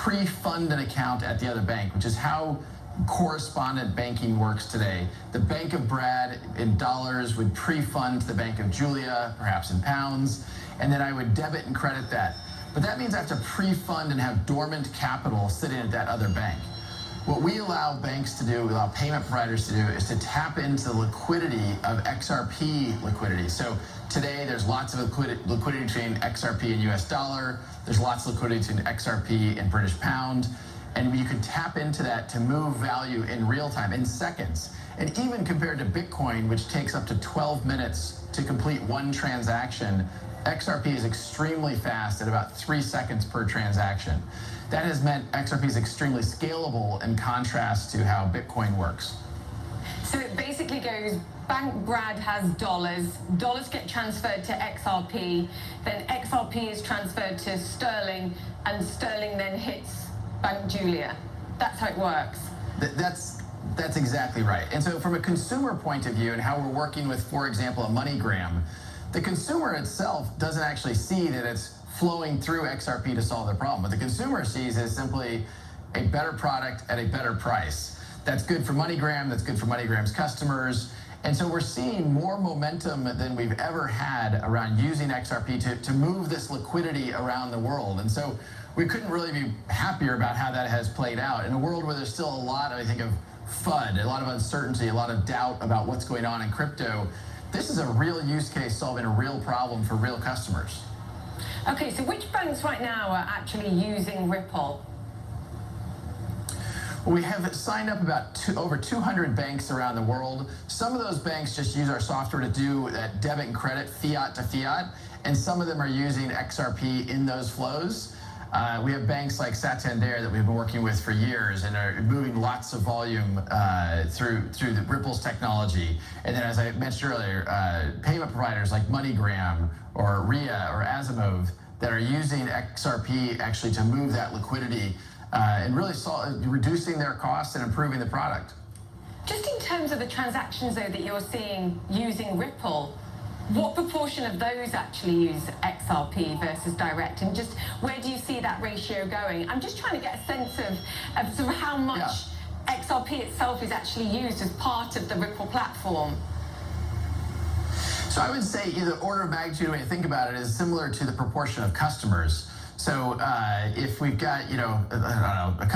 pre-fund an account at the other bank, which is how correspondent banking works today. The Bank of Brad in dollars would pre-fund the Bank of Julia, perhaps in pounds, and then I would debit and credit that. But that means I have to pre-fund and have dormant capital sitting at that other bank. What we allow banks to do, we allow payment providers to do, is to tap into the liquidity of XRP liquidity. So today there's lots of liquidity between XRP and US dollar. There's lots of liquidity between XRP and British pound. And you can tap into that to move value in real time, in seconds. And even compared to Bitcoin, which takes up to 12 minutes to complete one transaction, XRP is extremely fast at about 3 seconds per transaction. That has meant XRP is extremely scalable in contrast to how Bitcoin works. So it basically goes, Bank Brad has dollars, dollars get transferred to XRP, then XRP is transferred to sterling, and sterling then hits Bank Julia. That's how it works. That's exactly right. And so from a consumer point of view and how we're working with, for example, a MoneyGram, the consumer itself doesn't actually see that it's flowing through XRP to solve the problem. What the consumer sees is simply a better product at a better price. That's good for MoneyGram, that's good for MoneyGram's customers. And so we're seeing more momentum than we've ever had around using XRP to move this liquidity around the world. And so we couldn't really be happier about how that has played out in a world where there's still a lot, I think, of FUD, a lot of uncertainty, a lot of doubt about what's going on in crypto. This is a real use case solving a real problem for real customers. Okay, so which banks right now are actually using Ripple? Well, we have signed up about over 200 banks around the world. Some of those banks just use our software to do that debit and credit, fiat to fiat, and some of them are using XRP in those flows. We have banks like Santander that we've been working with for years and are moving lots of volume through the Ripple's technology. And then, as I mentioned earlier, payment providers like MoneyGram or Ria or Asimov that are using XRP actually to move that liquidity and really reducing their costs and improving the product. Just in terms of the transactions, though, that you're seeing using Ripple, what proportion of those actually use XRP versus direct? And just where do you see that ratio going? I'm just trying to get a sense of sort of how much XRP itself is actually used as part of the Ripple platform. So I would say the order of magnitude, when you think about it, is similar to the proportion of customers. So if we've got, I don't know, a